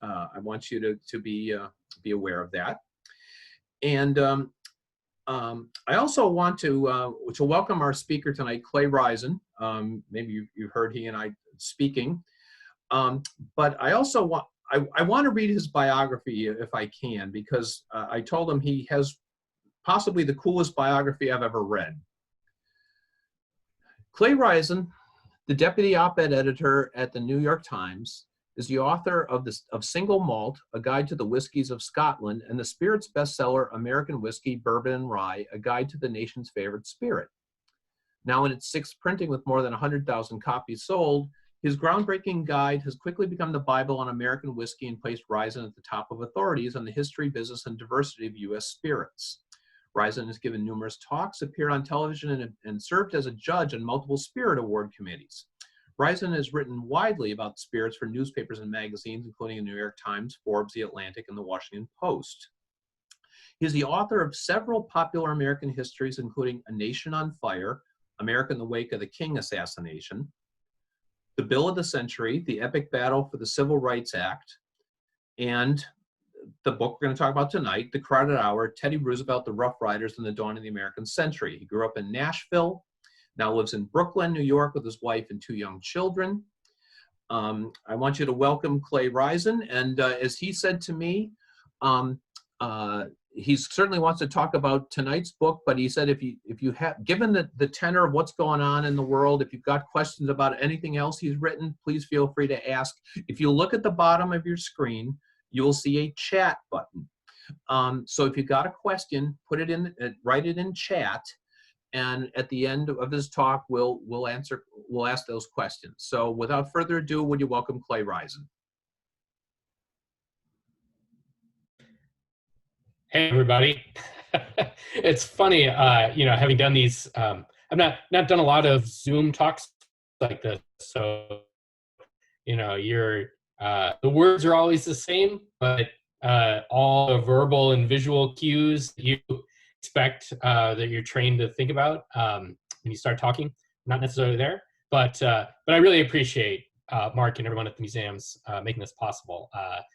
I want you to be aware of that. And I also want to welcome our speaker tonight, Clay Risen. Maybe you've heard he and I speaking. But I also want to read his biography if I can, because I told him he has possibly the coolest biography I've ever read. Clay Risen, the deputy op-ed editor at the New York Times, is the author of Single Malt, A Guide to the Whiskies of Scotland, and the spirits bestseller, American Whiskey, Bourbon and Rye, A Guide to the Nation's Favorite Spirit. Now in its sixth printing with more than 100,000 copies sold, his groundbreaking guide has quickly become the Bible on American whiskey and placed Risen at the top of authorities on the history, business, and diversity of U.S. spirits. Risen has given numerous talks, appeared on television, and served as a judge on multiple spirit award committees. Risen has written widely about spirits for newspapers and magazines, including the New York Times, Forbes, The Atlantic, and the Washington Post. He is the author of several popular American histories, including A Nation on Fire, America in the Wake of the King Assassination, The Bill of the Century, The Epic Battle for the Civil Rights Act, and the book we're going to talk about tonight, The Crowded Hour, Teddy Roosevelt, the Rough Riders, and the Dawn of the American Century. He grew up in Nashville, now lives in Brooklyn, New York with his wife and 2 young children. I want you to welcome Clay Risen. And as he said to me, he certainly wants to talk about tonight's book, but he said if you have, given the tenor of what's going on in the world, if you've got questions about anything else he's written, please feel free to ask. If you look at the bottom of your screen, you will see a chat button. So if you've got a question, put it in, write it in chat, and at the end of his talk, we'll ask those questions. So without further ado, would you welcome Clay Risen? Hey everybody. It's funny, having done these, I've not done a lot of Zoom talks like this, so the words are always the same, but all the verbal and visual cues that you expect that you're trained to think about when you start talking, not necessarily there. But I really appreciate Mark and everyone at the museums making this possible,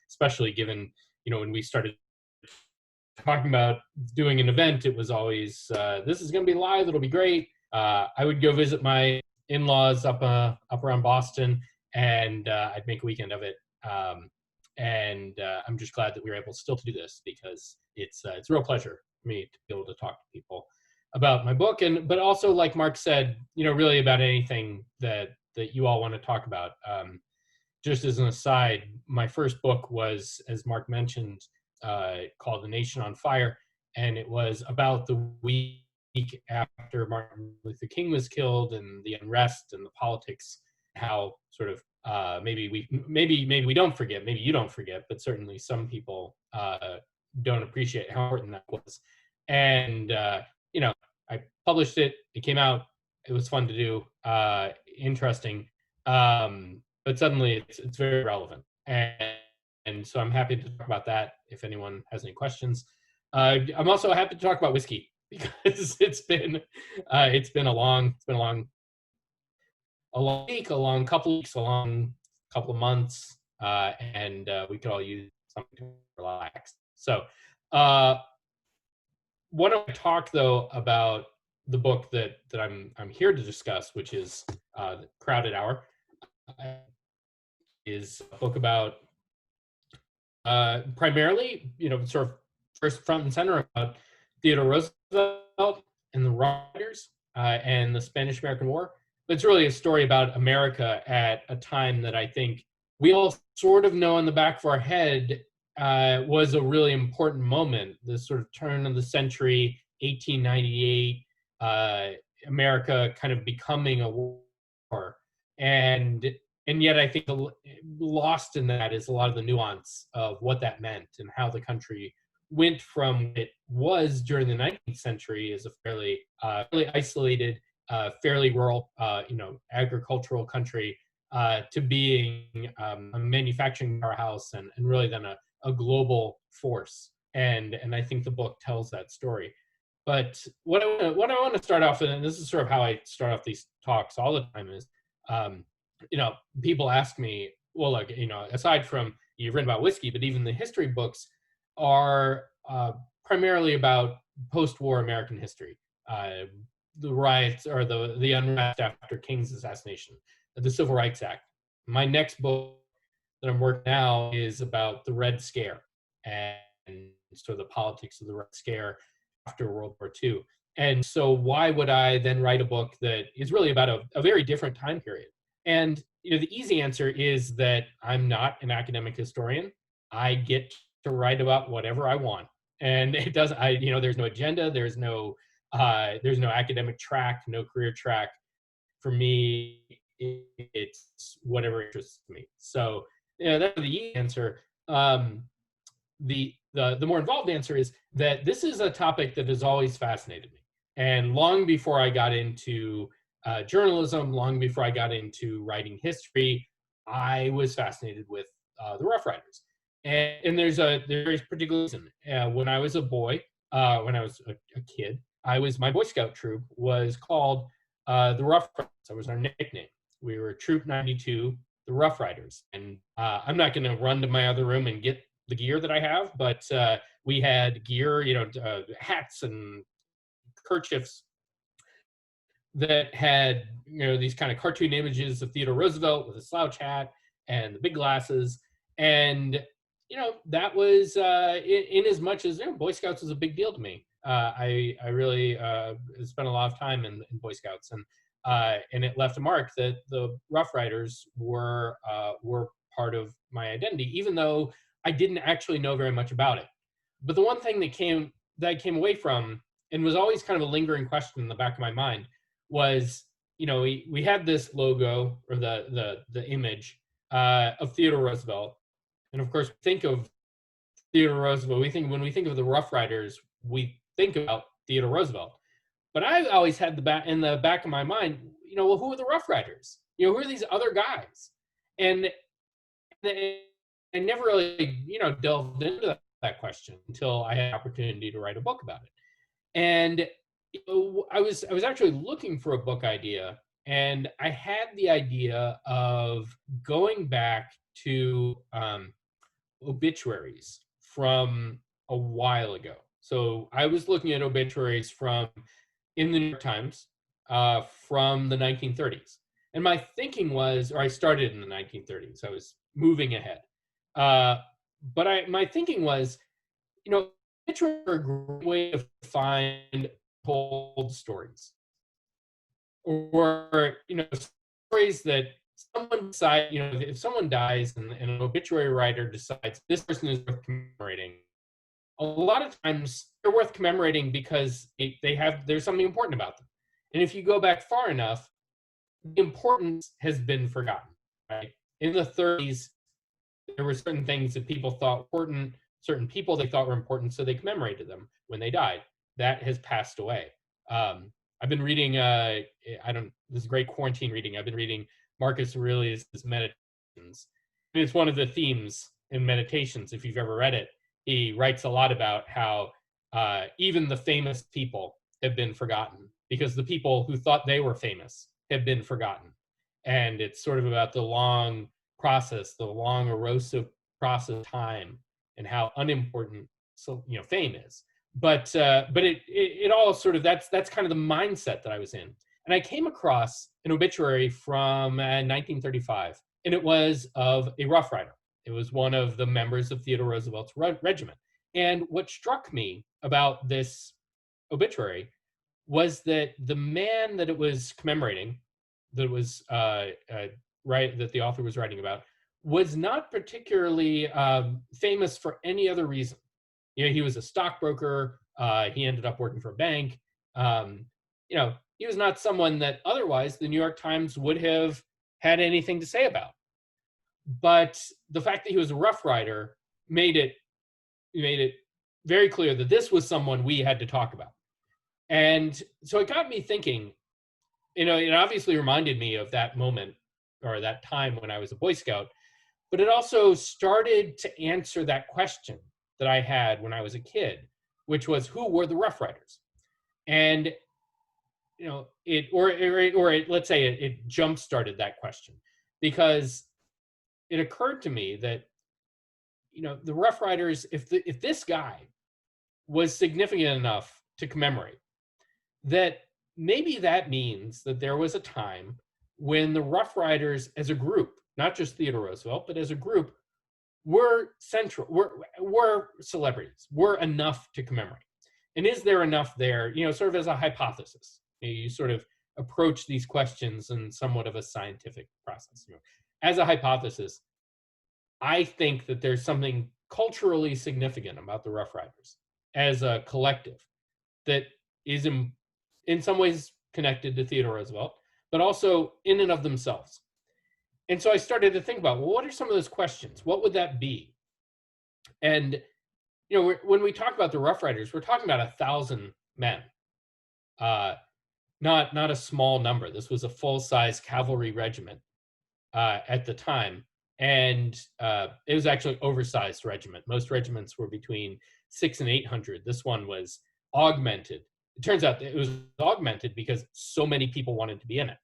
especially given when we started talking about doing an event, it was always this is going to be live, it'll be great. I would go visit my in-laws up around Boston, and I'd make a weekend of it. I'm just glad that we were able still to do this, because it's a real pleasure for me to be able to talk to people about my book, but also, like Mark said, really about anything that you all want to talk about. Just as an aside, my first book was, as Mark mentioned, called A Nation on Fire, and it was about the week after Martin Luther King was killed and the unrest and the politics, how sort of maybe we don't forget, maybe you don't forget, but certainly some people don't appreciate how important that was. And I published it, it came out, it was fun to do, interesting, but suddenly it's very relevant. And so I'm happy to talk about that if anyone has any questions. I'm also happy to talk about whiskey, because it's been a long week, a long couple of weeks, a long couple of months, and we could all use something to relax. So why don't I talk though about the book that I'm here to discuss, which is The Crowded Hour. Is a book about primarily, sort of first front and center about Theodore Roosevelt and the Riders and the Spanish-American War. But it's really a story about America at a time that I think we all sort of know in the back of our head was a really important moment. The sort of turn of the century, 1898, America kind of becoming a war. And yet I think lost in that is a lot of the nuance of what that meant and how the country went from what it was during the 19th century as a fairly isolated, fairly rural, agricultural country to being a manufacturing powerhouse and really then a global force. And I think the book tells that story. But what I want to start off with, and this is sort of how I start off these talks all the time, is people ask me, well, aside from you've written about whiskey, but even the history books are primarily about post-war American history, the riots or the unrest after King's assassination, the Civil Rights Act. My next book that I'm working now is about the Red Scare and so the politics of the Red Scare after World War II. And so why would I then write a book that is really about a very different time period? And the easy answer is that I'm not an academic historian. I get to write about whatever I want. And it does, there's no agenda, there's no academic track, no career track. For me, it's whatever interests me. So that's the easy answer. The more involved answer is that this is a topic that has always fascinated me. And long before I got into journalism, long before I got into writing history, I was fascinated with the Rough Riders. And there's a particular reason. When I was a boy, when I was a kid, my Boy Scout troop was called the Rough Riders. That was our nickname. We were Troop 92, the Rough Riders. And I'm not going to run to my other room and get the gear that I have, but we had gear, hats and kerchiefs that had, these kind of cartoon images of Theodore Roosevelt with a slouch hat and the big glasses. And, that was in as much as Boy Scouts was a big deal to me. I really spent a lot of time in Boy Scouts, and it left a mark that the Rough Riders were part of my identity, even though I didn't actually know very much about it. But the one thing that I came away from, and was always kind of a lingering question in the back of my mind, was, we had this logo or the image of Theodore Roosevelt, and of course, think of Theodore Roosevelt. When we think of the Rough Riders, we think about Theodore Roosevelt. But I always had in the back of my mind, well, who are the Rough Riders? Who are these other guys? And I never really, delved into that question until I had an opportunity to write a book about it. And I was actually looking for a book idea, and I had the idea of going back to obituaries from a while ago. So I was looking at obituaries in the New York Times from the 1930s. And my thinking was, or I started in the 1930s, I was moving ahead. But my thinking was, obituaries are a great way to find told stories. Or, stories that someone decides, if someone dies and an obituary writer decides this person is worth commemorating, a lot of times they're worth commemorating because there's something important about them. And if you go back far enough, the importance has been forgotten, right? In the 30s, there were certain things that people thought important, certain people they thought were important, so they commemorated them when they died. That has passed away. I've been reading, this is great quarantine reading. I've been reading Marcus Aurelius' Meditations. And it's one of the themes in Meditations, if you've ever read it. He writes a lot about how even the famous people have been forgotten because the people who thought they were famous have been forgotten. And it's sort of about the long process, the long erosive process of time, and how unimportant fame is. But it all sort of that's kind of the mindset that I was in. And I came across an obituary from 1935, and it was of a Rough Rider. It was one of the members of Theodore Roosevelt's regiment. And what struck me about this obituary was that the man that it was commemorating, that was that the author was writing about, was not particularly famous for any other reason. He was a stockbroker. He ended up working for a bank. He was not someone that otherwise the New York Times would have had anything to say about. But the fact that he was a Rough Rider made it very clear that this was someone we had to talk about. And so it got me thinking, it obviously reminded me of that moment or that time when I was a Boy Scout, but it also started to answer that question that I had when I was a kid, which was, who were the Rough Riders? And let's say it jump-started that question, because it occurred to me that the Rough Riders, if this guy was significant enough to commemorate, that maybe that means that there was a time when the Rough Riders as a group, not just Theodore Roosevelt, but as a group, were central, were celebrities, were enough to commemorate. And is there enough there, sort of as a hypothesis? You sort of approach these questions in somewhat of a scientific process. As a hypothesis, I think that there's something culturally significant about the Rough Riders as a collective that is in some ways connected to Theodore Roosevelt, but also in and of themselves. And so I started to think about, well, what are some of those questions? What would that be? And when we talk about the Rough Riders, we're talking about 1,000 men, not a small number. This was a full-size cavalry regiment at the time, and it was actually an oversized regiment. Most regiments were between 600 and 800. This one was augmented. It turns out that it was augmented because so many people wanted to be in it.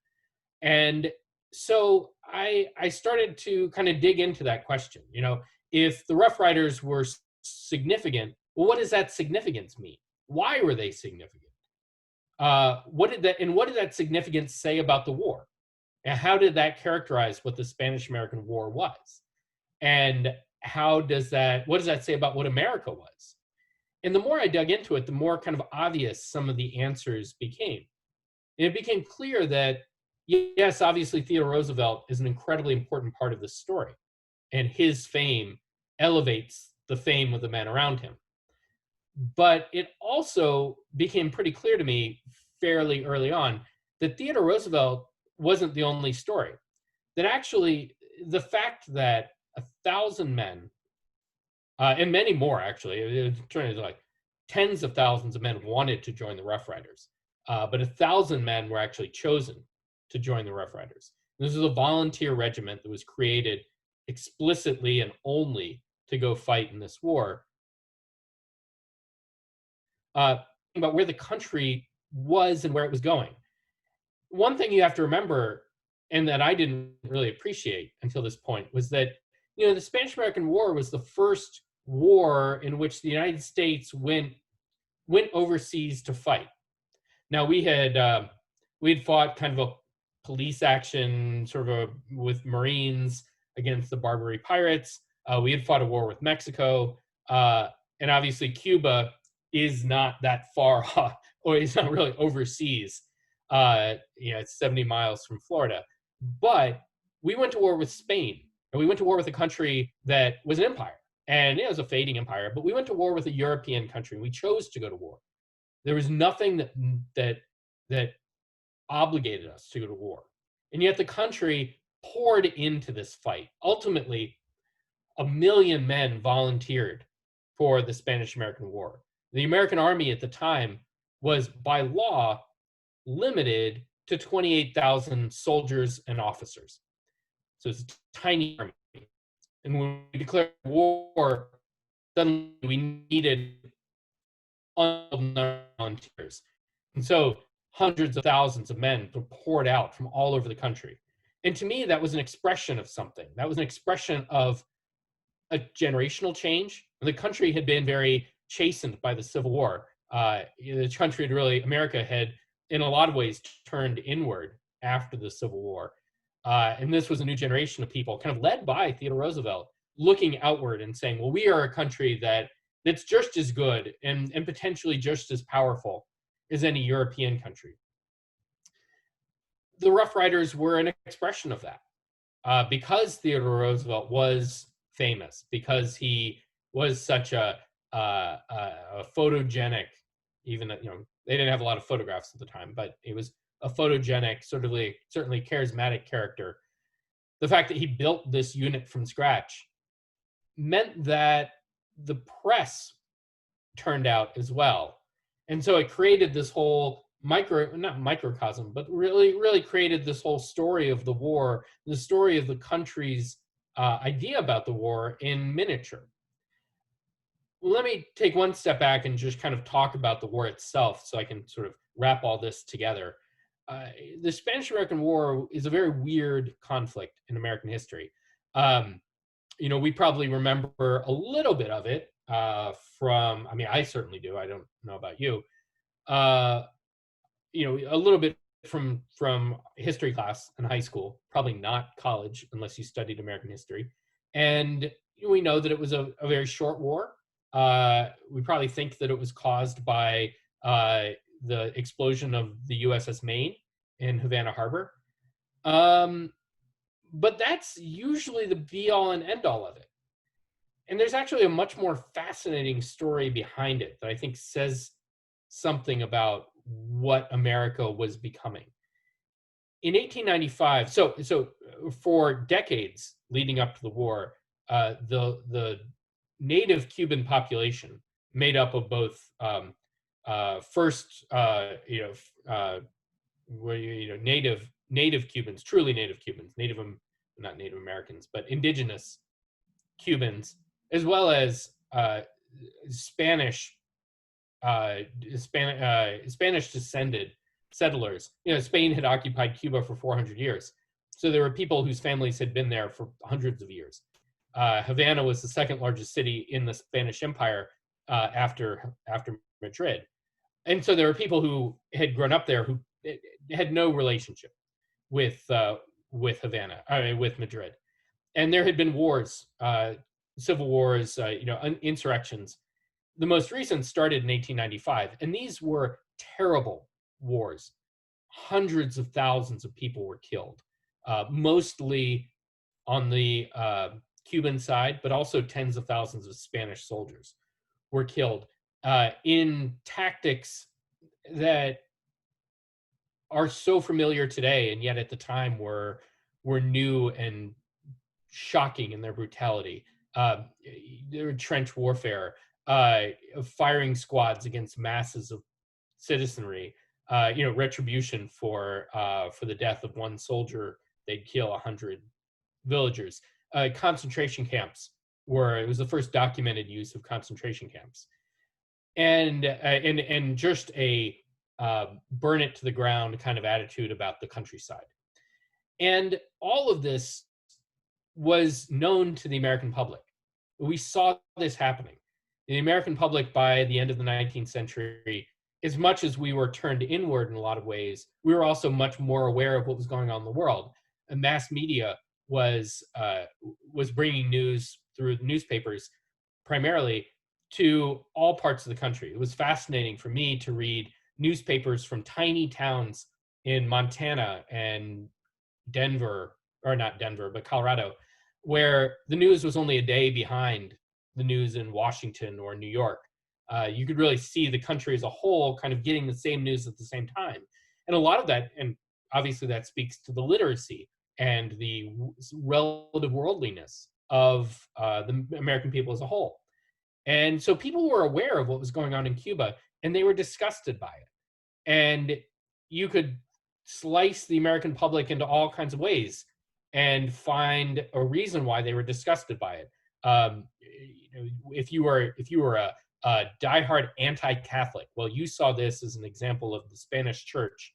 And so I started to kind of dig into that question. If the Rough Riders were significant, well, what does that significance mean? Why were they significant? What did that significance say about the war? And how did that characterize what the Spanish-American War was? And what does that say about what America was? And the more I dug into it, the more kind of obvious some of the answers became. And it became clear that, yes, obviously Theodore Roosevelt is an incredibly important part of this story, and his fame elevates the fame of the men around him. But it also became pretty clear to me fairly early on that Theodore Roosevelt wasn't the only story. That actually, the fact that 1,000 men, and many more actually, it turned like tens of thousands of men wanted to join the Rough Riders, but 1,000 men were actually chosen to join the Rough Riders. This was a volunteer regiment that was created explicitly and only to go fight in this war. About where the country was and where it was going. One thing you have to remember, and that I didn't really appreciate until this point, was that the Spanish-American War was the first war in which the United States went overseas to fight. Now we'd fought kind of a police action, sort of with Marines against the Barbary pirates. We had fought a war with Mexico, and obviously Cuba is not that far off, or it's not really overseas. It's 70 miles from Florida. But we went to war with Spain, and we went to war with a country that was an empire, and it was a fading empire. But we went to war with a European country. We chose to go to war. There was nothing that obligated us to go to war, and yet the country poured into this fight. Ultimately, 1 million men volunteered for the Spanish-American War. The American Army at the time was, by law, limited to 28,000 soldiers and officers. So it's a tiny army. And when we declared war, suddenly we needed volunteers. And so hundreds of thousands of men were poured out from all over the country. And to me, that was an expression of something. That was an expression of a generational change. The country had been very chastened by the Civil War. The country America had, in a lot of ways, turned inward after the Civil War. And this was a new generation of people, kind of led by Theodore Roosevelt, looking outward and saying, well, we are a country that's just as good and potentially just as powerful as any European country. The Rough Riders were an expression of that. Because Theodore Roosevelt was famous, because he was such a photogenic, even they didn't have a lot of photographs at the time, but it was a photogenic, certainly charismatic character. The fact that he built this unit from scratch meant that the press turned out as well. And so it created this whole not microcosm, but really created this whole story of the war, the story of the country's idea about the war in miniature. Let me take one step back and just kind of talk about the war itself so I can sort of wrap all this together. The Spanish-American War is a very weird conflict in American history. we probably remember a little bit of it from, I mean, I certainly do. I don't know about you. Uh, a little bit from history class in high school, probably not college unless you studied American history. And we know that it was a very short war. We probably think that it was caused by uh, the explosion of the USS Maine in Havana Harbor. Um, but that's usually the be all and end all of it. And there's actually a much more fascinating story behind it that I think says something about what America was becoming. In 1895, so for decades leading up to the war, the native Cuban population, made up of both first native Cubans, truly native Cubans, not Native Americans, but indigenous Cubans, as well as Spanish Spanish descended settlers. Spain had occupied Cuba for 400 years. So there were people whose families had been there for hundreds of years. Havana was the second largest city in the Spanish Empire after Madrid. And so there were people who had grown up there who had no relationship with Havana, with Madrid. And there had been wars, civil wars, insurrections. The most recent started in 1895, and these were terrible wars. Hundreds of thousands of people were killed, mostly on the Cuban side, but also tens of thousands of Spanish soldiers were killed in tactics that are so familiar today, and yet at the time were new and shocking in their brutality. There were trench warfare, firing squads against masses of citizenry, retribution for the death of one soldier. They'd kill 100 villagers. Concentration camps it was the first documented use of concentration camps, and just a burn it to the ground kind of attitude about the countryside. And all of this was known to the American public. We saw this happening. The American public, by the end of the 19th century, as much as we were turned inward in a lot of ways, we were also much more aware of what was going on in the world. And mass media was bringing news through the newspapers primarily to all parts of the country. It was fascinating for me to read newspapers from tiny towns in Montana and Denver, or not Denver, but Colorado, where the news was only a day behind the news in Washington or New York. You could really see the country as a whole kind of getting the same news at the same time. And a lot of that, and obviously that speaks to the literacy and the relative worldliness of the American people as a whole. And so people were aware of what was going on in Cuba, and they were disgusted by it. And you could slice the American public into all kinds of ways and find a reason why they were disgusted by it. If you were a diehard anti-Catholic, well, you saw this as an example of the Spanish Church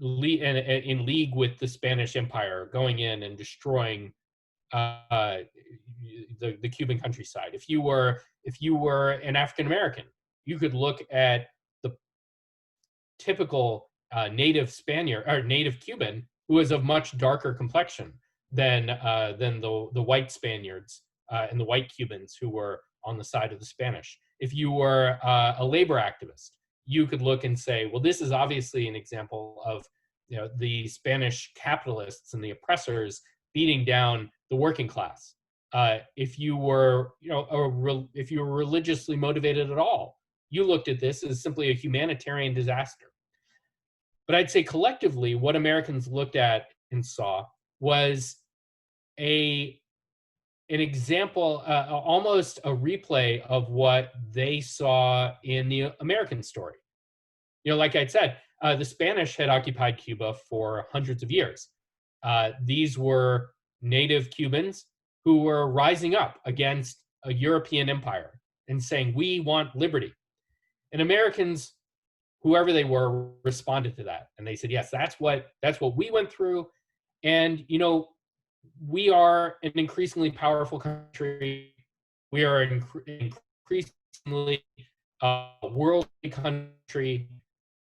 in league with the Spanish Empire, going in and destroying the Cuban countryside. If you were an African American, you could look at the typical native Spaniard or native Cuban who was of much darker complexion than the white Spaniards and the white Cubans who were on the side of the Spanish. If you were a labor activist, you could look and say, well, this is obviously an example of the Spanish capitalists and the oppressors beating down the working class. If you were if you were religiously motivated at all, you looked at this as simply a humanitarian disaster. But I'd say collectively, what Americans looked at and saw was an example, almost a replay of what they saw in the American story. Like I'd said, the Spanish had occupied Cuba for hundreds of years. These were native Cubans who were rising up against a European empire and saying, we want liberty. And Americans, whoever they were, responded to that. And they said, yes, that's what we went through. And, we are an increasingly powerful country. We are an increasingly worldly country.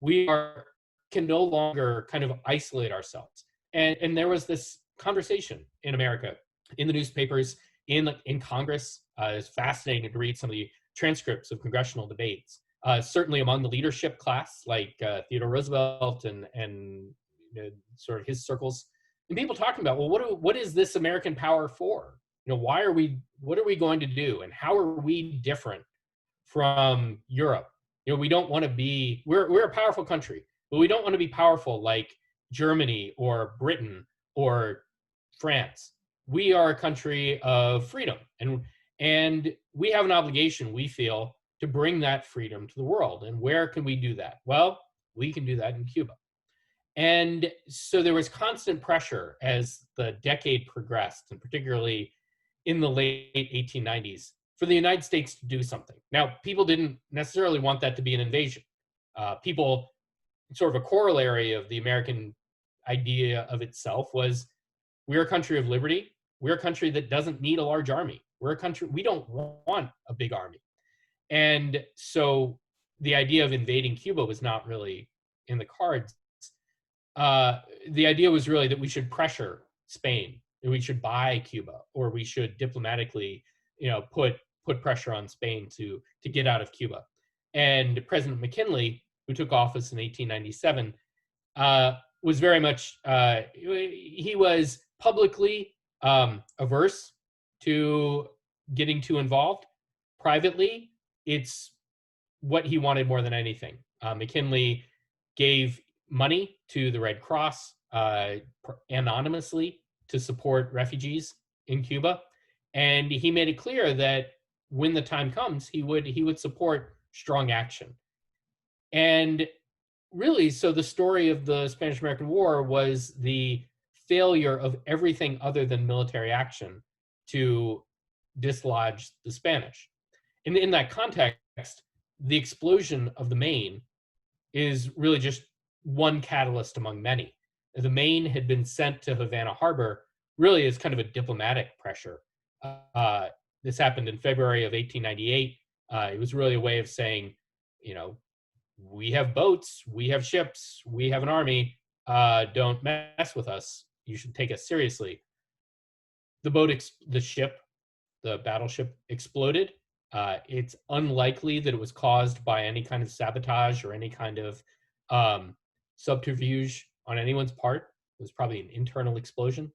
We are can no longer kind of isolate ourselves. And there was this conversation in America, in the newspapers, in Congress. It's fascinating to read some of the transcripts of congressional debates. Certainly among the leadership class, like Theodore Roosevelt and sort of his circles, and people talking about, well, what is this American power for? Why are we? What are we going to do? And how are we different from Europe? We don't want to be. We're a powerful country, but we don't want to be powerful like Germany or Britain or France. We are a country of freedom, and we have an obligation, we feel, to bring that freedom to the world. And where can we do that? Well, we can do that in Cuba. And so there was constant pressure as the decade progressed, and particularly in the late 1890s, for the United States to do something. Now, people didn't necessarily want that to be an invasion. People, sort of a corollary of the American idea of itself was, we're a country of liberty. We're a country that doesn't need a large army. We're a country, we don't want a big army. And so the idea of invading Cuba was not really in the cards. The idea was really that we should pressure Spain, that we should buy Cuba, or we should diplomatically, put pressure on Spain to get out of Cuba. And President McKinley, who took office in 1897, was very much he was publicly averse to getting too involved. Privately, it's what he wanted more than anything. McKinley gave money to the Red Cross anonymously to support refugees in Cuba, and he made it clear that when the time comes, he would support strong action. And really, so the story of the Spanish-American War was the failure of everything other than military action to dislodge the Spanish. And in that context, the explosion of the Maine is really just one catalyst among many. The Maine had been sent to Havana Harbor really as kind of a diplomatic pressure. This happened in February of 1898. It was really a way of saying, we have boats, we have ships, we have an army. Don't mess with us. You should take us seriously. The battleship exploded. It's unlikely that it was caused by any kind of sabotage or any kind of subterfuge on anyone's part. It was probably an internal explosion,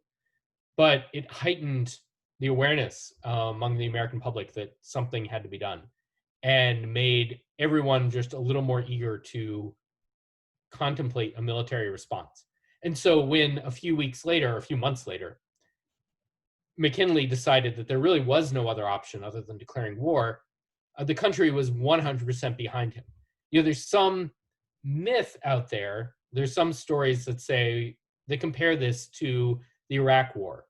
but it heightened the awareness among the American public that something had to be done, and made everyone just a little more eager to contemplate a military response. And so when a few months later, McKinley decided that there really was no other option other than declaring war, the country was 100% behind him. There's some myth out there. There's some stories that say, they compare this to the Iraq War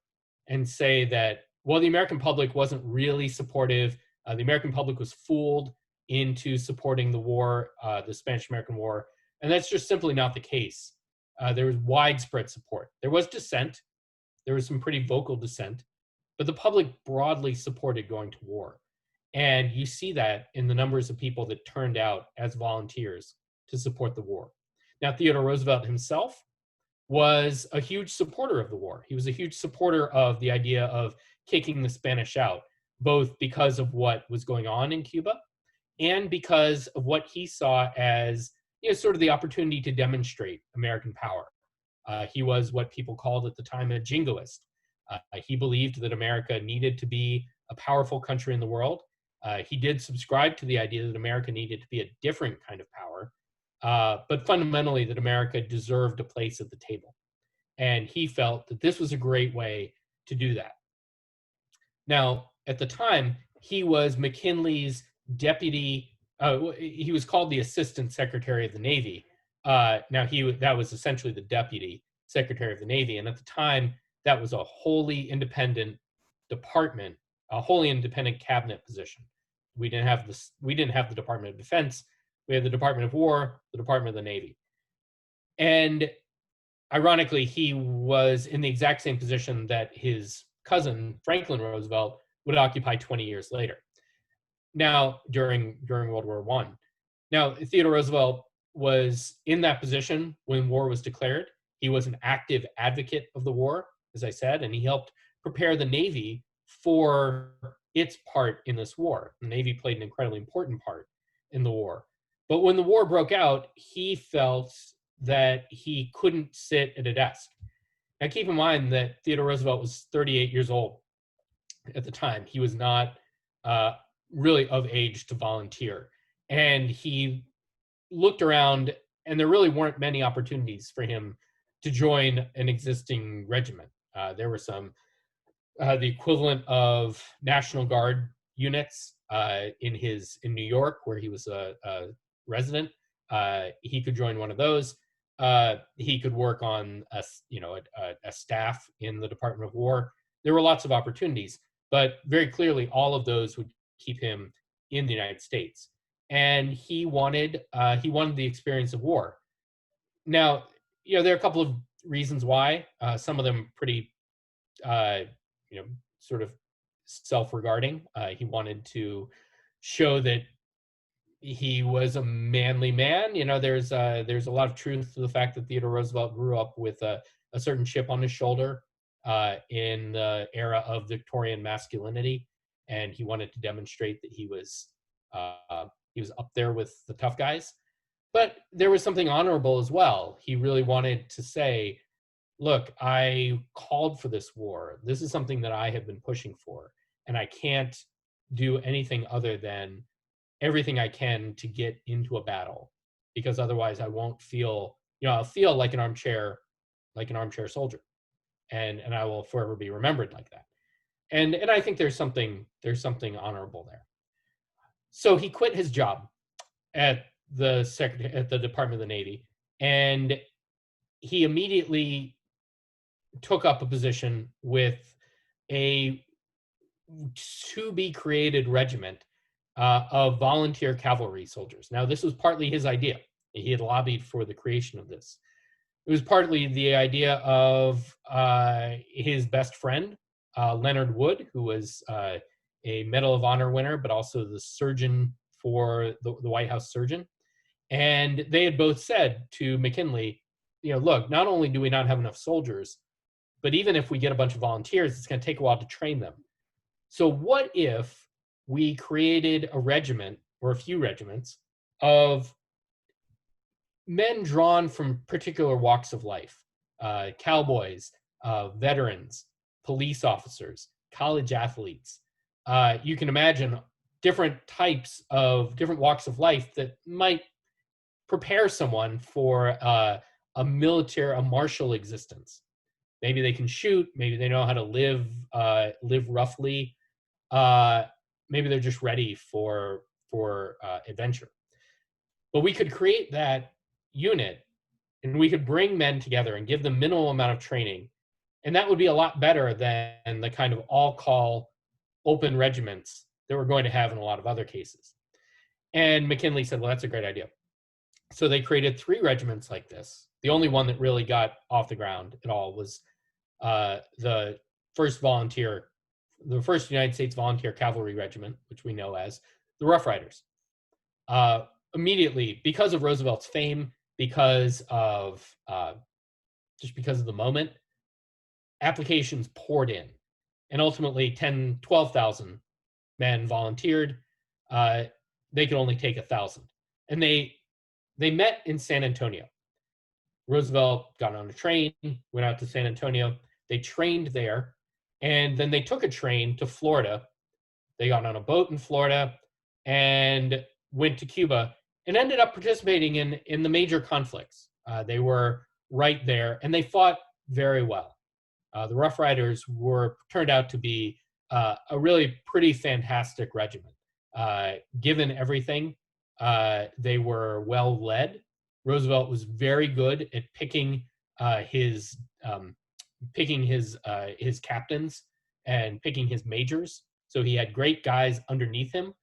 and say that, well, the American public wasn't really supportive. The American public was fooled into supporting the war, the Spanish-American War. And that's just simply not the case. There was widespread support. There was dissent. There was some pretty vocal dissent, but the public broadly supported going to war. And you see that in the numbers of people that turned out as volunteers to support the war. Now, Theodore Roosevelt himself was a huge supporter of the war. He was a huge supporter of the idea of kicking the Spanish out, both because of what was going on in Cuba and because of what he saw as sort of the opportunity to demonstrate American power. He was what people called at the time a jingoist. He believed that America needed to be a powerful country in the world. He did subscribe to the idea that America needed to be a different kind of power, but fundamentally that America deserved a place at the table. And he felt that this was a great way to do that. Now, at the time, he was McKinley's deputy. He was called the Assistant Secretary of the Navy. That was essentially the Deputy Secretary of the Navy. And at the time, that was a wholly independent department, a wholly independent cabinet position. We didn't have the Department of Defense. We had the Department of War, the Department of the Navy. And Ironically, he was in the exact same position that his cousin Franklin Roosevelt would occupy 20 years later. Now, during World War One. Now, Theodore Roosevelt was in that position when war was declared. He was an active advocate of the war, as I said, and he helped prepare the Navy for its part in this war. The Navy played an incredibly important part in the war. But when the war broke out, he felt that he couldn't sit at a desk. Now, keep in mind that Theodore Roosevelt was 38 years old at the time. He was not uh, really of age to volunteer. And he looked around, and there really weren't many opportunities for him to join an existing regiment. There were some, the equivalent of National Guard units in New York, where he was a resident. He could join one of those. He could work on a staff in the Department of War. There were lots of opportunities, but very clearly, all of those would keep him in the United States. And he wanted the experience of war. Now, there are a couple of reasons why. Some of them pretty, sort of self-regarding. He wanted to show that he was a manly man. There's a lot of truth to the fact that Theodore Roosevelt grew up with a certain chip on his shoulder in the era of Victorian masculinity, and he wanted to demonstrate that he was up there with the tough guys. But there was something honorable as well. He really wanted to say, look, I called for this war. This is something that I have been pushing for, and I can't do anything other than everything I can to get into a battle, because otherwise I won't feel, I'll feel like an armchair soldier, and I will forever be remembered like that. And I think there's something honorable there. So he quit his job at the Department of the Navy, and he immediately took up a position with a to be created regiment of volunteer cavalry soldiers. Now, this was partly his idea. He had lobbied for the creation of this. It was partly the idea of his best friend, Leonard Wood, who was a Medal of Honor winner, but also the surgeon for the White House surgeon. And they had both said to McKinley, look, not only do we not have enough soldiers, but even if we get a bunch of volunteers, it's going to take a while to train them. So what if we created a regiment or a few regiments of men drawn from particular walks of life, cowboys, veterans, police officers, college athletes. You can imagine different walks of life that might prepare someone for a martial existence. Maybe they can shoot. Maybe they know how to live roughly. Maybe they're just ready for adventure. But we could create that unit, and we could bring men together and give them minimal amount of training, and that would be a lot better than the kind of all-call open regiments that we're going to have in a lot of other cases. And McKinley said, well, that's a great idea. So they created 3 regiments like this. The only one that really got off the ground at all was the first United States Volunteer Cavalry Regiment, which we know as the Rough Riders. Immediately, because of Roosevelt's fame, because of the moment, applications poured in, and ultimately 12,000 men volunteered. They could only take 1,000, and they met in San Antonio. Roosevelt got on a train, went out to San Antonio. They trained there, and then they took a train to Florida. They got on a boat in Florida and went to Cuba and ended up participating in the major conflicts. They were right there, and they fought very well. The Rough Riders turned out to be a really pretty fantastic regiment. Given everything, they were well led. Roosevelt was very good at picking his captains and picking his majors. So he had great guys underneath him.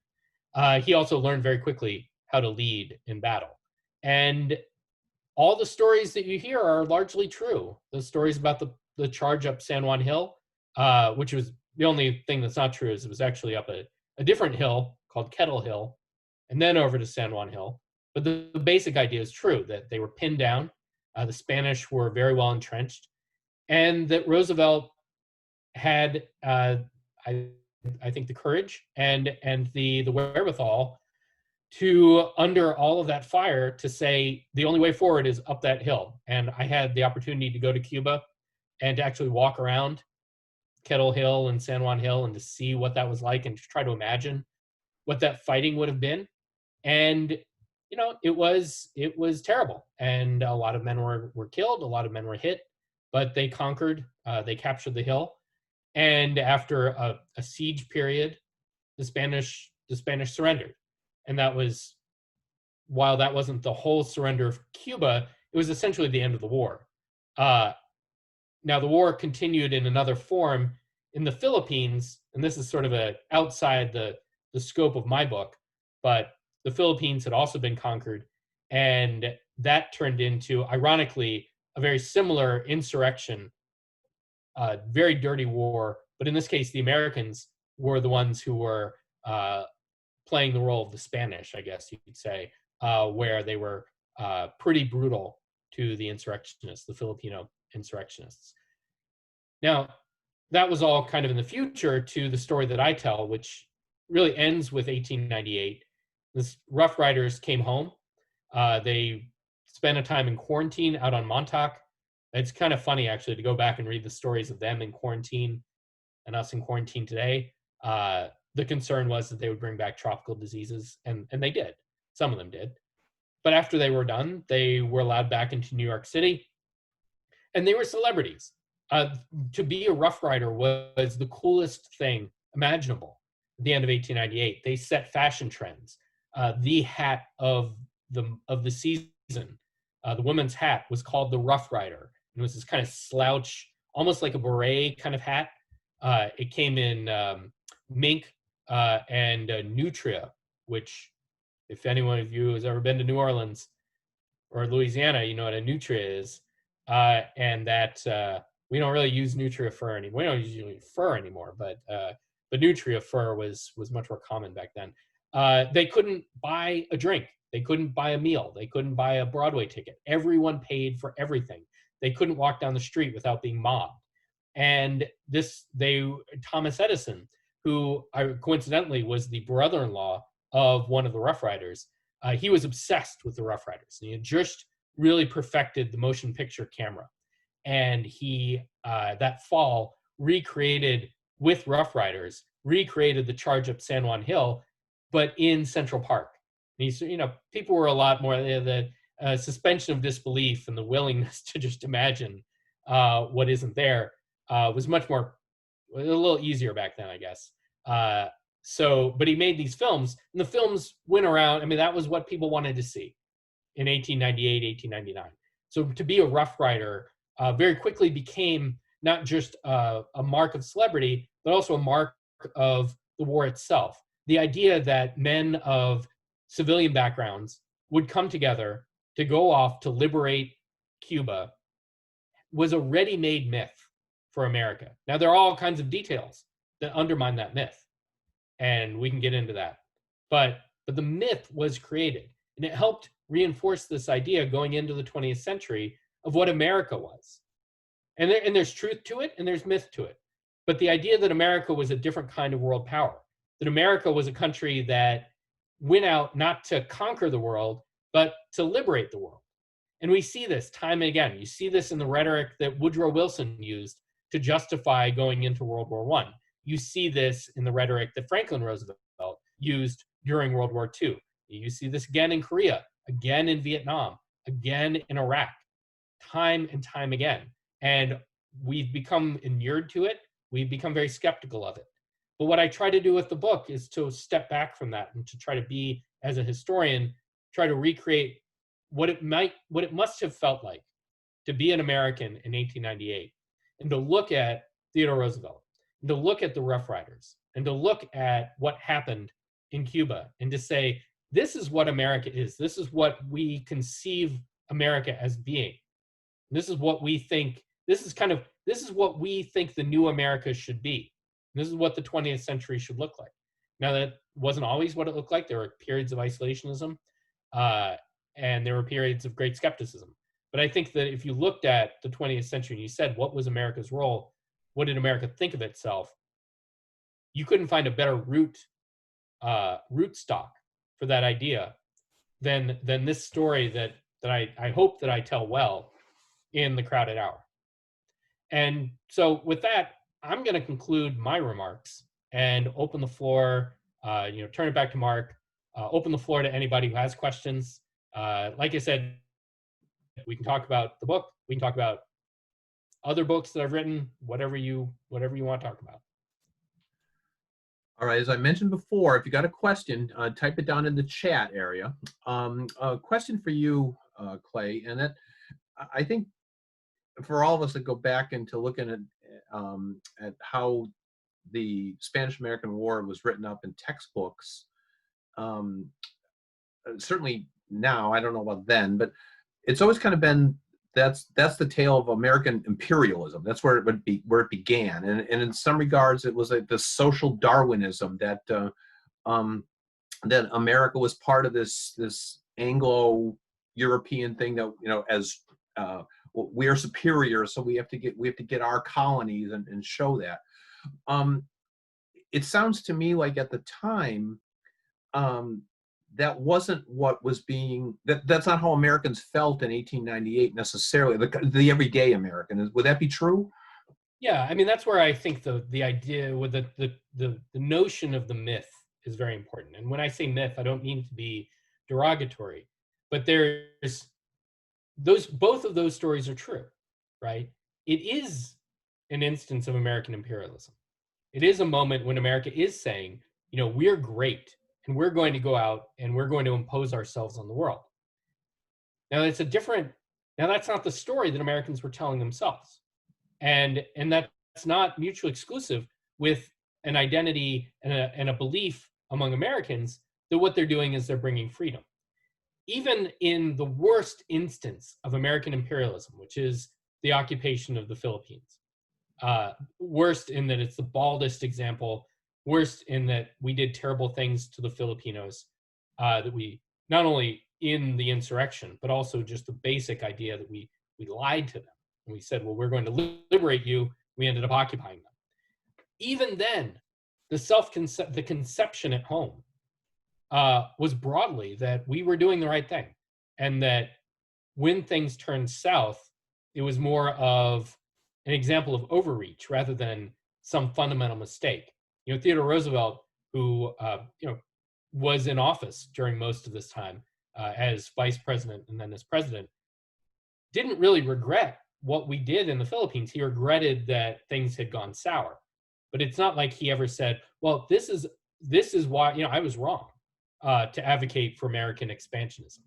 He also learned very quickly how to lead in battle. And all the stories that you hear are largely true. The stories about the charge up San Juan Hill, which was the only thing that's not true, is it was actually up a different hill called Kettle Hill, and then over to San Juan Hill. But the basic idea is true, that they were pinned down. The Spanish were very well entrenched, and that Roosevelt had, I think, the courage and the wherewithal to, under all of that fire, to say the only way forward is up that hill. And I had the opportunity to go to Cuba and to actually walk around Kettle Hill and San Juan Hill and to see what that was like and to try to imagine what that fighting would have been. And it was terrible, and a lot of men were killed, a lot of men were hit, but they conquered. They captured the hill, and after a siege period, the Spanish surrendered. And that was, while that wasn't the whole surrender of Cuba, it was essentially the end of the war. Now the war continued in another form in the Philippines, and this is sort of outside the scope of my book, but the Philippines had also been conquered, and that turned into, ironically, a very similar insurrection, very dirty war. But in this case, the Americans were the ones who were playing the role of the Spanish, I guess you could say, where they were pretty brutal to the insurrectionists, the Filipino insurrectionists. Now, that was all kind of in the future to the story that I tell, which really ends with 1898. The Rough Riders came home. They spent a time in quarantine out on Montauk. It's kind of funny, actually, to go back and read the stories of them in quarantine and us in quarantine today. The concern was that they would bring back tropical diseases, and they did. Some of them did. But after they were done, they were allowed back into New York City, and they were celebrities. To be a Rough Rider was the coolest thing imaginable. At the end of 1898, they set fashion trends. The hat of the season, the woman's hat, was called the Rough Rider. It was this kind of slouch, almost like a beret kind of hat. It came in mink and nutria, which, if anyone of you has ever been to New Orleans or Louisiana, you know what a nutria is. And that we don't really use nutria fur anymore. We don't usually fur anymore, but nutria fur was much more common back then. They couldn't buy a drink. They couldn't buy a meal. They couldn't buy a Broadway ticket. Everyone paid for everything. They couldn't walk down the street without being mobbed. And Thomas Edison, who coincidentally was the brother-in-law of one of the Rough Riders, he was obsessed with the Rough Riders. And he had just really perfected the motion picture camera. And he, that fall, recreated with Rough Riders, recreated the charge up San Juan Hill, but in Central Park. And people were a lot more, the suspension of disbelief and the willingness to just imagine what isn't there was much more, a little easier back then, I guess. But he made these films, and the films went around. I mean, that was what people wanted to see in 1898, 1899. So to be a Rough Rider very quickly became not just a mark of celebrity, but also a mark of the war itself. The idea that men of civilian backgrounds would come together to go off to liberate Cuba was a ready-made myth for America. Now, there are all kinds of details that undermine that myth, and we can get into that. But the myth was created, and it helped reinforce this idea going into the 20th century of what America was. And there's truth to it, and there's myth to it. But the idea that America was a different kind of world power, that America was a country that went out not to conquer the world, but to liberate the world. And we see this time and again. You see this in the rhetoric that Woodrow Wilson used to justify going into World War I. You see this in the rhetoric that Franklin Roosevelt used during World War II. You see this again in Korea, again in Vietnam, again in Iraq, time and time again. And we've become inured to it. We've become very skeptical of it. But what I try to do with the book is to step back from that and to try to be, as a historian, try to recreate what it must have felt like to be an American in 1898, and to look at Theodore Roosevelt, and to look at the Rough Riders, and to look at what happened in Cuba, and to say, this is what America is. This is what we conceive America as being. This is what we think. This is what we think the new America should be. This is what the 20th century should look like. Now, that wasn't always what it looked like. There were periods of isolationism, and there were periods of great skepticism. But I think that if you looked at the 20th century and you said, what was America's role? What did America think of itself? You couldn't find a better root stock for that idea than this story that I hope that I tell well in The Crowded Hour. And so with that, I'm going to conclude my remarks and open the floor, turn it back to Mark, open the floor to anybody who has questions. Like I said, we can talk about the book. We can talk about other books that I've written, whatever you want to talk about. All right, as I mentioned before, if you got a question, type it down in the chat area. A question for you, Clay, and that I think for all of us that go back into looking at how the Spanish-American War was written up in textbooks, certainly now, I don't know about then, but it's always kind of been that's the tale of American imperialism. That's where it began, and in some regards, it was like the social Darwinism that that America was part of this Anglo-European thing that as we are superior, so we have to get our colonies and show that. It sounds to me like at the time, that wasn't what was being, that's not how Americans felt in 1898 necessarily, the everyday American. Would that be true? Yeah, I mean, that's where I think the idea with the notion of the myth is very important. And when I say myth, I don't mean to be derogatory, but there's both of those stories are true, right? It is an instance of American imperialism. It is a moment when America is saying, we're great, and we're going to go out and we're going to impose ourselves on the world. Now, that's not the story that Americans were telling themselves. And that's not mutually exclusive with an identity and a belief among Americans that what they're doing is they're bringing freedom. Even in the worst instance of American imperialism, which is the occupation of the Philippines, worst in that it's the baldest example, worst in that we did terrible things to the Filipinos, that we, not only in the insurrection, but also just the basic idea that we lied to them. And we said, well, we're going to liberate you. We ended up occupying them. Even then, the conception at home was broadly that we were doing the right thing. And that when things turned south, it was more of an example of overreach rather than some fundamental mistake. Theodore Roosevelt, who was in office during most of this time as vice president and then as president, didn't really regret what we did in the Philippines. He regretted that things had gone sour, but it's not like he ever said, "Well, this is why I was wrong to advocate for American expansionism."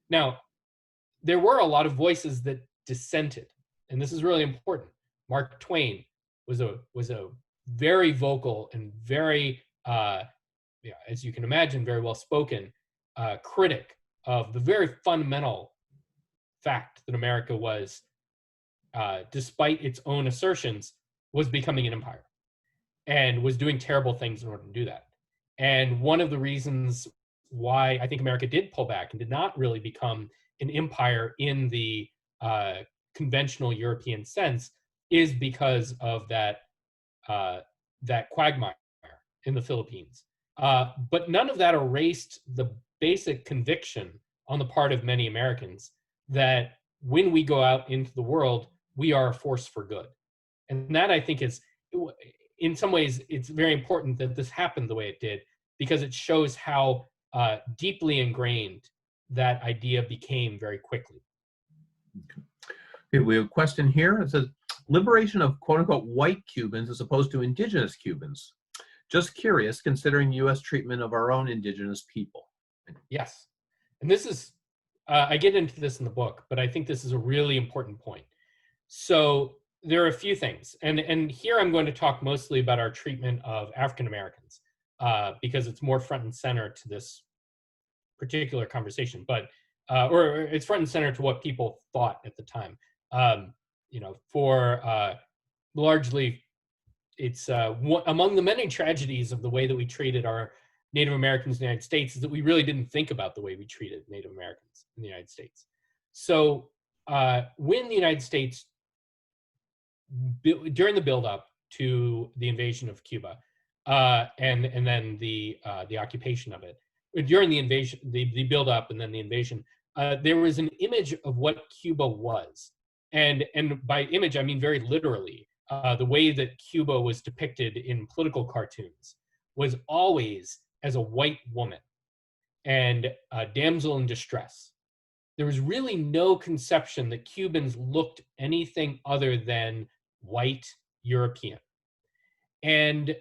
Now, there were a lot of voices that dissented, and this is really important. Mark Twain was a very vocal and very, as you can imagine, very well spoken critic of the very fundamental fact that America was, despite its own assertions, was becoming an empire and was doing terrible things in order to do that. And one of the reasons why I think America did pull back and did not really become an empire in the conventional European sense is because of that quagmire in the Philippines. But none of that erased the basic conviction on the part of many Americans that when we go out into the world, we are a force for good. And that, I think, is, in some ways, it's very important that this happened the way it did, because it shows how deeply ingrained that idea became very quickly. Okay, we have a question here. It says, liberation of quote-unquote white Cubans as opposed to indigenous Cubans. Just curious, considering U.S. treatment of our own indigenous people. Yes. And this is, I get into this in the book, but I think this is a really important point. So there are a few things. And here I'm going to talk mostly about our treatment of African Americans, because it's more front and center to this particular conversation. But or it's front and center to what people thought at the time. For largely, it's among the many tragedies of the way that we treated our Native Americans in the United States is that we really didn't think about the way we treated Native Americans in the United States. So when the United States, during the buildup to the invasion of Cuba, and then the occupation of it, during the invasion, the buildup and then the invasion, there was an image of what Cuba was, and by image I mean very literally. The way that Cuba was depicted in political cartoons was always as a white woman and a damsel in distress. There was really no conception that Cubans looked anything other than white European. And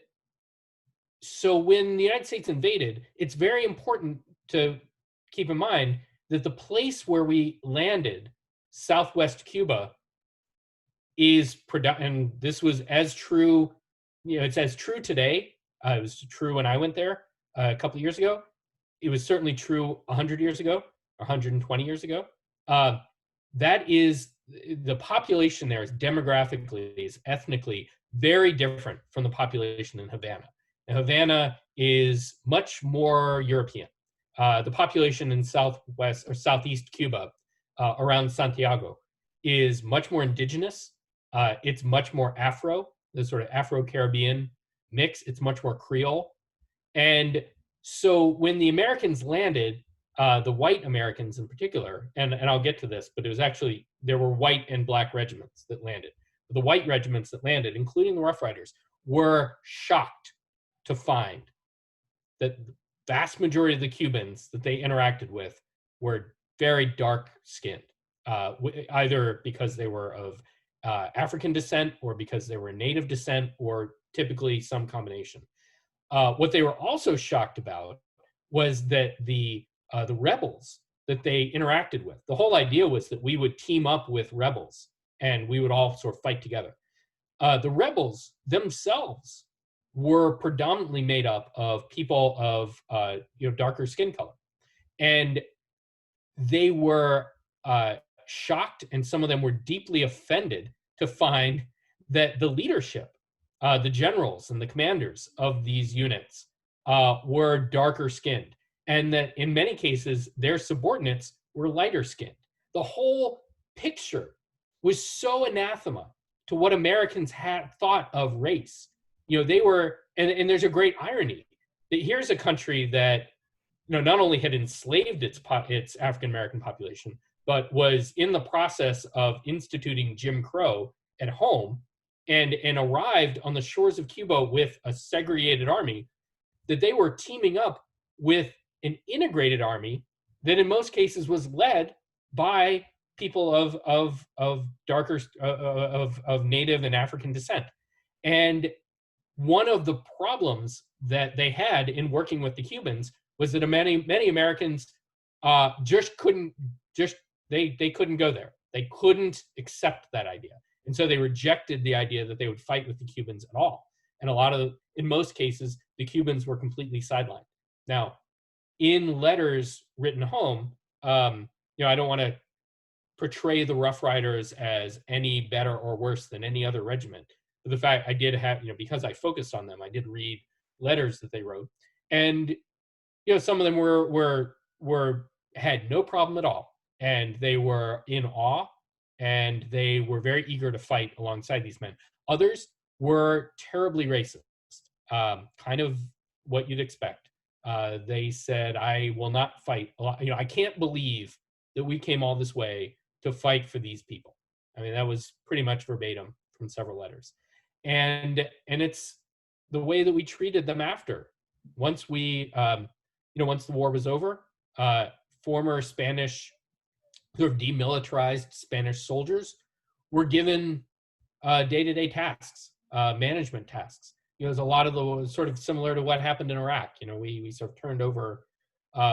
so when the United States invaded, it's very important to keep in mind that the place where we landed, Southwest Cuba, is and this was as true, it's as true today. It was true when I went there a couple of years ago. It was certainly true 100 years ago, 120 years ago. That is, the population there is demographically, is ethnically very different from the population in Havana. And Havana is much more European. The population in southwest or southeast Cuba, around Santiago, is much more indigenous. It's much more Afro, the sort of Afro-Caribbean mix. It's much more Creole. And so when the Americans landed, the white Americans in particular, and I'll get to this, but it was actually, there were white and black regiments that landed. The white regiments that landed, including the Rough Riders, were shocked to find that the vast majority of the Cubans that they interacted with were very dark-skinned, either because they were of African descent or because they were native descent, or typically some combination. What they were also shocked about was that the rebels that they interacted with, the whole idea was that we would team up with rebels and we would all sort of fight together. The rebels themselves were predominantly made up of people of darker skin color, and they were shocked, and some of them were deeply offended to find that the leadership, the generals and the commanders of these units, were darker skinned, and that in many cases their subordinates were lighter skinned. The whole picture was so anathema to what Americans had thought of race. They were, and there's a great irony that here's a country that not only had enslaved its African American population, but was in the process of instituting Jim Crow at home, and arrived on the shores of Cuba with a segregated army, that they were teaming up with an integrated army that in most cases was led by people of darker, of Native and African descent. And one of the problems that they had in working with the Cubans was that many Americans just couldn't they couldn't go there. They couldn't accept that idea. And so they rejected the idea that they would fight with the Cubans at all. And in most cases, the Cubans were completely sidelined. Now, in letters written home, I don't want to portray the Rough Riders as any better or worse than any other regiment. But the fact I did have, because I focused on them, I did read letters that they wrote, and some of them had no problem at all, and they were in awe, and they were very eager to fight alongside these men. Others were terribly racist, kind of what you'd expect. They said, "I will not fight. I can't believe that we came all this way to fight for these people." I mean, that was pretty much verbatim from several letters, and it's the way that we treated them after. Once once the war was over, former Spanish, sort of demilitarized Spanish soldiers were given day-to-day tasks, management tasks. There's a lot of the sort of similar to what happened in Iraq. We sort of turned over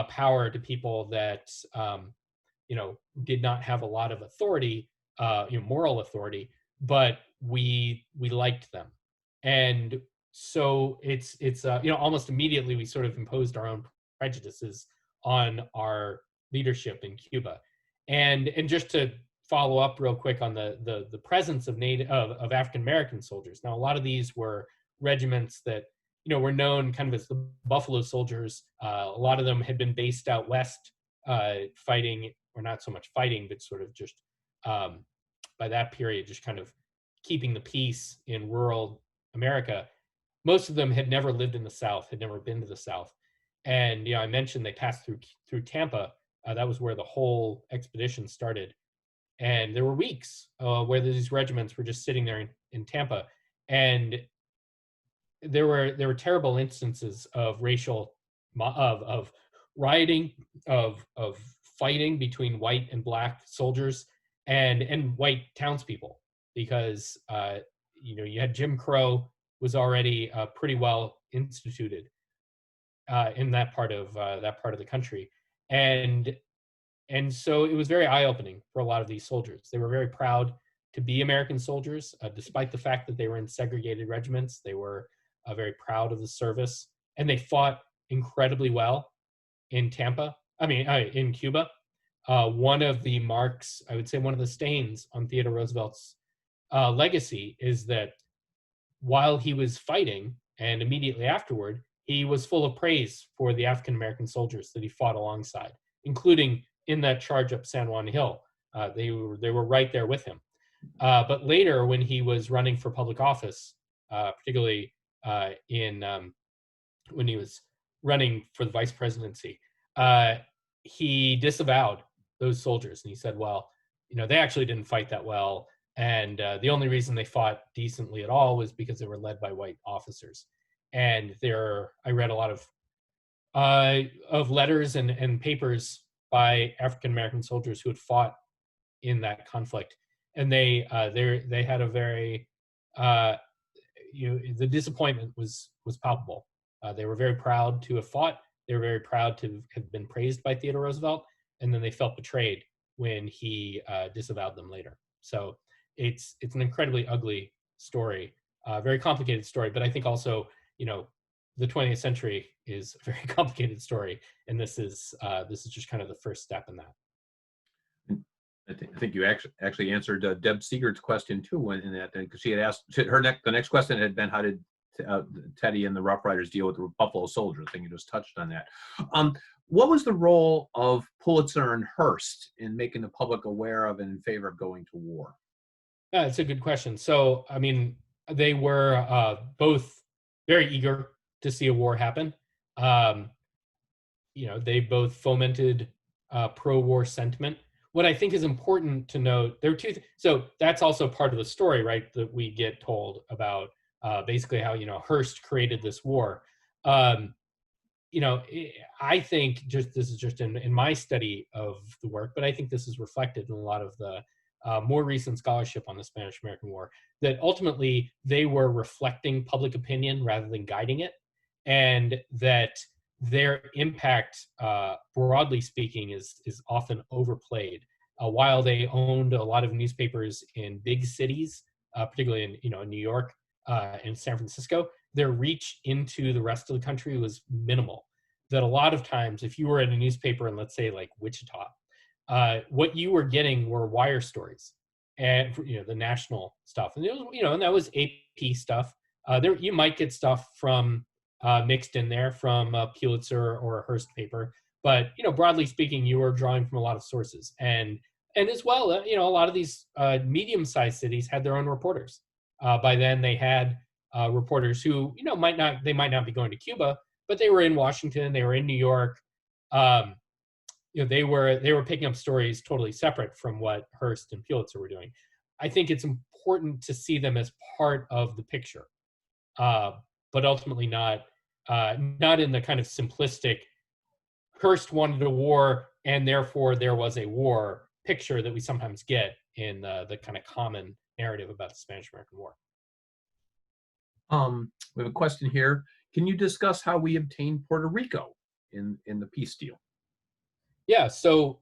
power to people that did not have a lot of authority, moral authority, but we liked them, and so it's almost immediately we sort of imposed our own prejudices on our leadership in Cuba. And just to follow up real quick on the presence of African American soldiers. Now, a lot of these were regiments that were known kind of as the Buffalo Soldiers. A lot of them had been based out west, fighting, or not so much fighting, but sort of just by that period, just kind of keeping the peace in rural America. Most of them had never lived in the South, had never been to the South. And I mentioned they passed through Tampa. That was where the whole expedition started. And there were weeks where these regiments were just sitting there in Tampa, and there were terrible instances of racial of rioting, of fighting between white and black soldiers and white townspeople, because you had Jim Crow was already pretty well instituted in that part of the country, and so it was very eye-opening for a lot of these soldiers. They were very proud to be American soldiers, despite the fact that they were in segregated regiments. They were very proud of the service, and they fought incredibly well in in Cuba. One of the marks, I would say one of the stains on Theodore Roosevelt's legacy is that while he was fighting and immediately afterward, he was full of praise for the African American soldiers that he fought alongside, including in that charge up San Juan Hill. They were right there with him. But later, when he was running for public office, particularly when he was running for the vice presidency, he disavowed those soldiers, and he said, well, they actually didn't fight that well, and the only reason they fought decently at all was because they were led by white officers. And I read a lot of letters and papers by African American soldiers who had fought in that conflict, and they had a very the disappointment was palpable. They were very proud to have fought. They were very proud to have been praised by Theodore Roosevelt, and then they felt betrayed when he disavowed them later. So it's an incredibly ugly story, very complicated story. But I think also, the 20th century is a very complicated story, and this is just kind of the first step in that. I think you actually answered Deb Seegert's question too, in that, because she had asked the next question had been, how did Teddy and the Rough Riders deal with the Buffalo Soldier? I think you just touched on that. What was the role of Pulitzer and Hearst in making the public aware of and in favor of going to war? Yeah, it's a good question. So, they were both very eager to see a war happen. They both fomented pro-war sentiment. What I think is important to note, there are two. So that's also part of the story, right? That we get told about basically how Hearst created this war. I think this is just in my study of the work, but I think this is reflected in a lot of the more recent scholarship on the Spanish-American War, that ultimately they were reflecting public opinion rather than guiding it, and that their impact, broadly speaking, is often overplayed. While they owned a lot of newspapers in big cities, particularly in New York and San Francisco, their reach into the rest of the country was minimal. That a lot of times, if you were in a newspaper in, let's say, like Wichita, what you were getting were wire stories and the national stuff, and it was, and that was AP stuff. There you might get stuff from mixed in there from a Pulitzer or a Hearst paper, but broadly speaking, you were drawing from a lot of sources, and as well, a lot of these medium-sized cities had their own reporters. By then, they had reporters who might not be going to Cuba, but they were in Washington, they were in New York. They were picking up stories totally separate from what Hearst and Pulitzer were doing. I think it's important to see them as part of the picture, but ultimately not in the kind of simplistic Hearst wanted a war and therefore there was a war picture that we sometimes get in the kind of common narrative about the Spanish-American War. We have a question here. Can you discuss how we obtained Puerto Rico in the peace deal? Yeah, so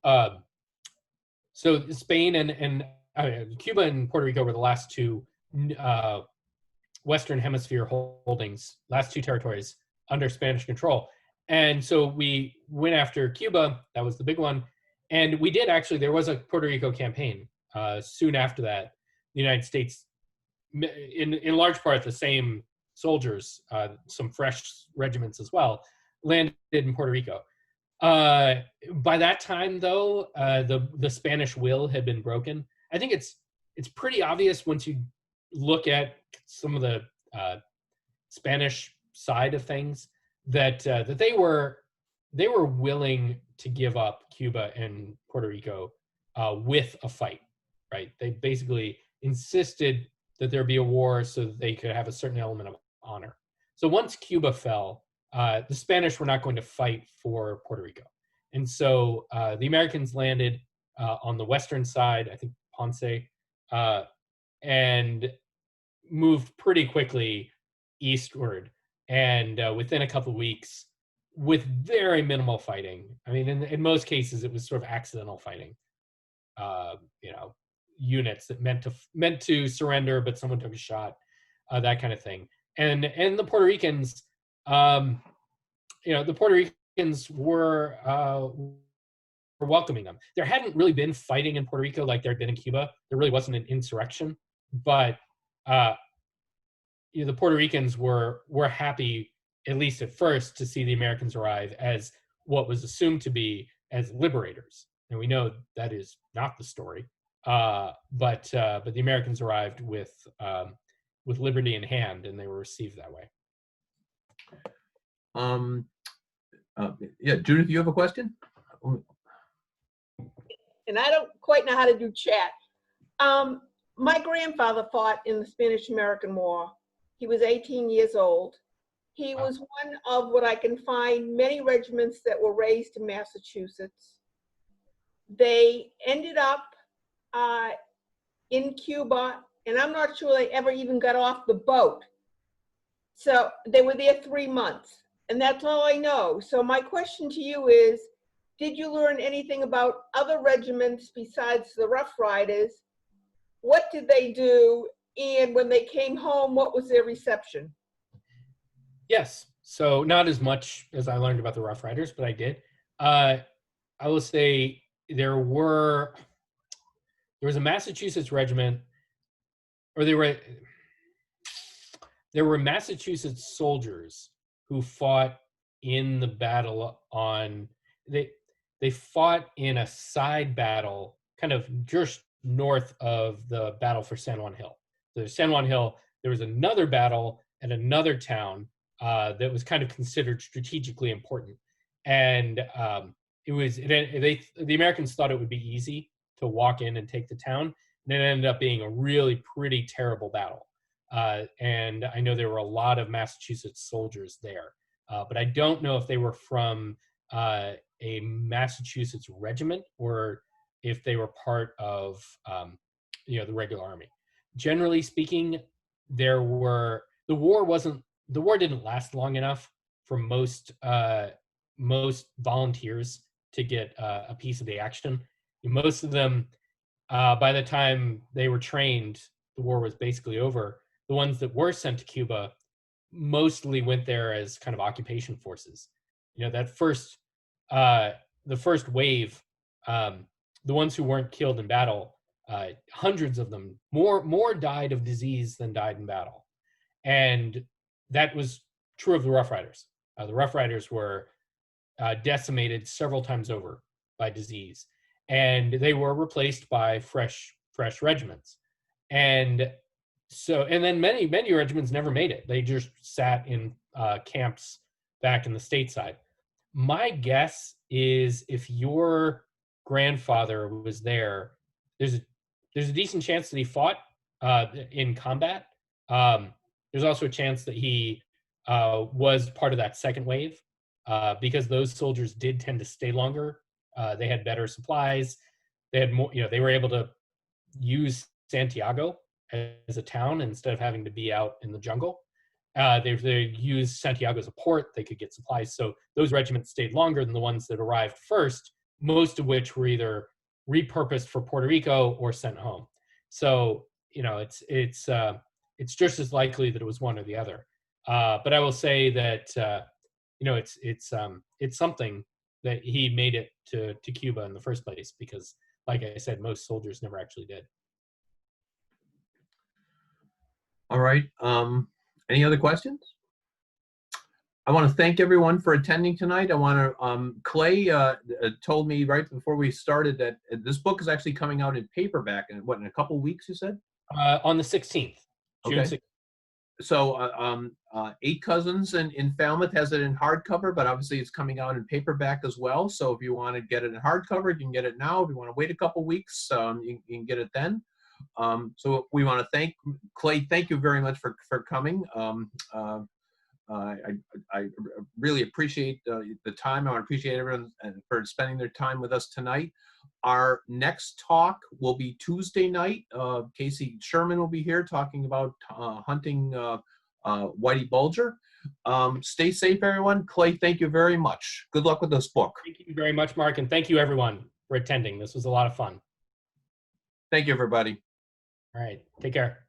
Spain and Cuba and Puerto Rico were the last two Western Hemisphere holdings, last two territories under Spanish control. And so we went after Cuba. That was the big one. And we did actually, there was a Puerto Rico campaign soon after that. The United States, in large part, the same soldiers, some fresh regiments as well, landed in Puerto Rico. By that time, though, the Spanish will had been broken. I think it's pretty obvious once you look at some of the Spanish side of things that that they were willing to give up Cuba and Puerto Rico with a fight, right? They basically insisted that there be a war so that they could have a certain element of honor. So once Cuba fell, the Spanish were not going to fight for Puerto Rico. And so the Americans landed on the western side, I think Ponce, and moved pretty quickly eastward. And within a couple of weeks, with very minimal fighting, I mean, in most cases, it was sort of accidental fighting. You know, units that meant to surrender, but someone took a shot, that kind of thing. And the Puerto Ricans, you know, the Puerto Ricans were welcoming them. There hadn't really been fighting in Puerto Rico like there had been in Cuba. There really wasn't an insurrection, but you know, the Puerto Ricans were happy, at least at first, to see the Americans arrive as what was assumed to be as liberators. And we know that is not the story. But the Americans arrived with liberty in hand, and they were received that way. Yeah, Judith, you have a question? And I don't quite know how to do chat. My grandfather fought in the Spanish-American War. He was 18 years old. He was one of what I can find many regiments that were raised in Massachusetts. They ended up in Cuba, and I'm not sure they ever even got off the boat. So they were there 3 months, and that's all I know. So my question to you is, did you learn anything about other regiments besides the Rough Riders? What did they do? And when they came home, what was their reception? Yes. So not as much as I learned about the Rough Riders, but I did. I will say there was a Massachusetts regiment, or there were Massachusetts soldiers who fought in the battle on, they fought in a side battle kind of just north of the battle for San Juan Hill. So San Juan Hill, there was another battle at another town that was kind of considered strategically important. And the Americans thought it would be easy to walk in and take the town. And it ended up being a really pretty terrible battle. And I know there were a lot of Massachusetts soldiers there, but I don't know if they were from a Massachusetts regiment or if they were part of the regular army. Generally speaking, the war didn't last long enough for most volunteers to get a piece of the action. Most of them, by the time they were trained, the war was basically over. The ones that were sent to Cuba mostly went there as kind of occupation forces. You know, that the first wave, the ones who weren't killed in battle, hundreds of them, more died of disease than died in battle. And that was true of the Rough Riders. The Rough Riders were decimated several times over by disease, and they were replaced by fresh regiments. And then many regiments never made it. They just sat in camps back in the stateside. My guess is if your grandfather was there, there's a decent chance that he fought in combat. There's also a chance that he was part of that second wave because those soldiers did tend to stay longer. They had better supplies. They had more. You know, they were able to use Santiago as a town instead of having to be out in the jungle. They used Santiago as a port. They could get supplies. So those regiments stayed longer than the ones that arrived first, most of which were either repurposed for Puerto Rico or sent home. So, you know, it's just as likely that it was one or the other. But I will say that, you know, it's something that he made it to Cuba in the first place, because, like I said, most soldiers never actually did. All right. Any other questions? I want to thank everyone for attending tonight. I want to, Clay told me right before we started that this book is actually coming out in paperback in what, in a couple weeks, you said? On the 16th, June Okay. 16th. So Eight Cousins in Falmouth has it in hardcover, but obviously it's coming out in paperback as well. So if you want to get it in hardcover, you can get it now. If you want to wait a couple weeks, you can get it then. So we want to thank Clay. Thank you very much for coming. I really appreciate the time. I want to appreciate everyone for spending their time with us tonight. Our next talk will be Tuesday night. Casey Sherman will be here talking about hunting Whitey Bulger. Stay safe, everyone. Clay, thank you very much. Good luck with this book. Thank you very much, Mark, and thank you everyone for attending. This was a lot of fun. Thank you, everybody. All right, take care.